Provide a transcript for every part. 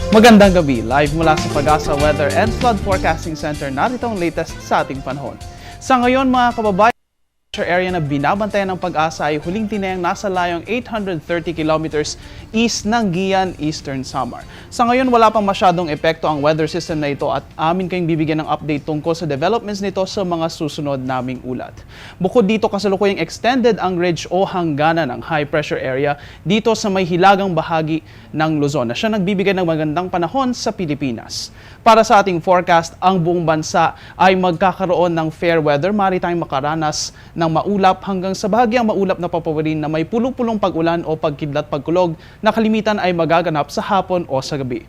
Magandang gabi, live mula sa Pag-asa Weather and Flood Forecasting Center, narito ang latest sa ating panahon. Sa ngayon mga kababayan, area na binabantayan ng Pag-asa ay huling tinayang nasa layong 830 kilometers east ng Guian, Eastern Samar. Sa ngayon, wala pang masyadong epekto ang weather system na ito at amin kayong bibigyan ng update tungkol sa developments nito sa mga susunod naming ulat. Bukod dito, kasalukuyang extended ang ridge o hangganan ng high pressure area dito sa may hilagang bahagi ng Luzon na siya nagbibigay ng magandang panahon sa Pilipinas. Para sa ating forecast, ang buong bansa ay magkakaroon ng fair weather. Maaari tayong makaranas ng maulap hanggang sa bahagyang maulap na papawirin na may pulong-pulong pag-ulan o pagkidlat pagkulog na kalimitan ay magaganap sa hapon o sa gabi.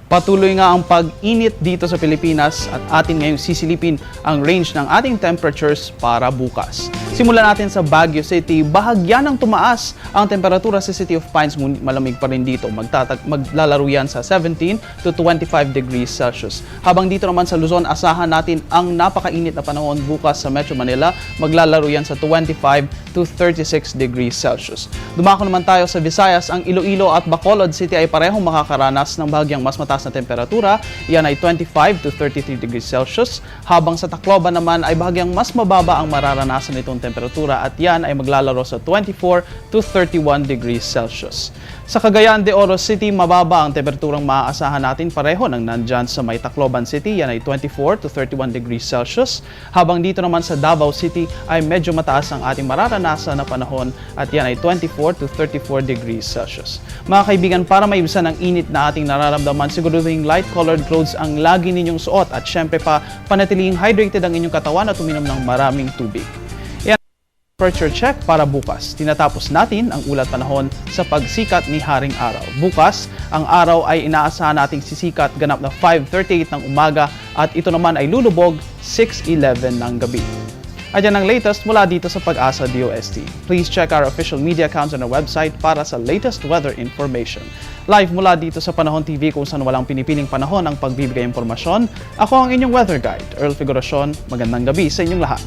Patuloy nga ang pag-init dito sa Pilipinas at atin ngayong sisilipin ang range ng ating temperatures para bukas. Simulan natin sa Baguio City. Bahagyan ng tumaas ang temperatura sa City of Pines, ngunit malamig pa rin dito. Maglalaro yan sa 17 to 25 degrees Celsius. Habang dito naman sa Luzon, asahan natin ang napakainit na panahon bukas sa Metro Manila. Maglalaro yan sa 25 to 36 degrees Celsius. Dumako naman tayo sa Visayas. Ang Iloilo at Bacolod City ay parehong makakaranas ng bahagyang mas mataas na temperatura. Yan ay 25 to 33 degrees Celsius. Habang sa Tacloban naman ay bahagyang mas mababa ang mararanasan nitong temperatura at yan ay maglalaro sa 24 to 31 degrees Celsius. Sa Cagayan de Oro City, mababa ang temperaturang maaasahan natin pareho ng nandyan sa may Tacloban City. Yan ay 24 to 31 degrees Celsius. Habang dito naman sa Davao City ay medyo mataas ang ating mararanasan na panahon at yan ay 24 to 34 degrees Celsius. Mga kaibigan, para maibisan ang init na ating nararamdaman, siguraduhin light colored clothes ang lagi ninyong suot at syempre pa panatiling hydrated ang inyong katawan at uminom ng maraming tubig. Temperature check para bukas. Tinatapos natin ang ulat panahon sa pagsikat ni Haring Araw. Bukas, ang araw ay inaasahan nating sisikat ganap na 5:38 ng umaga at ito naman ay lulubog 6:11 ng gabi. At yan ang latest mula dito sa Pag-asa DOST. Please check our official media accounts on our website para sa latest weather information. Live mula dito sa Panahon TV kung saan walang pinipiling panahon ang pagbibigay impormasyon. Ako ang inyong weather guide, Earl Figuracion. Magandang gabi sa inyong lahat.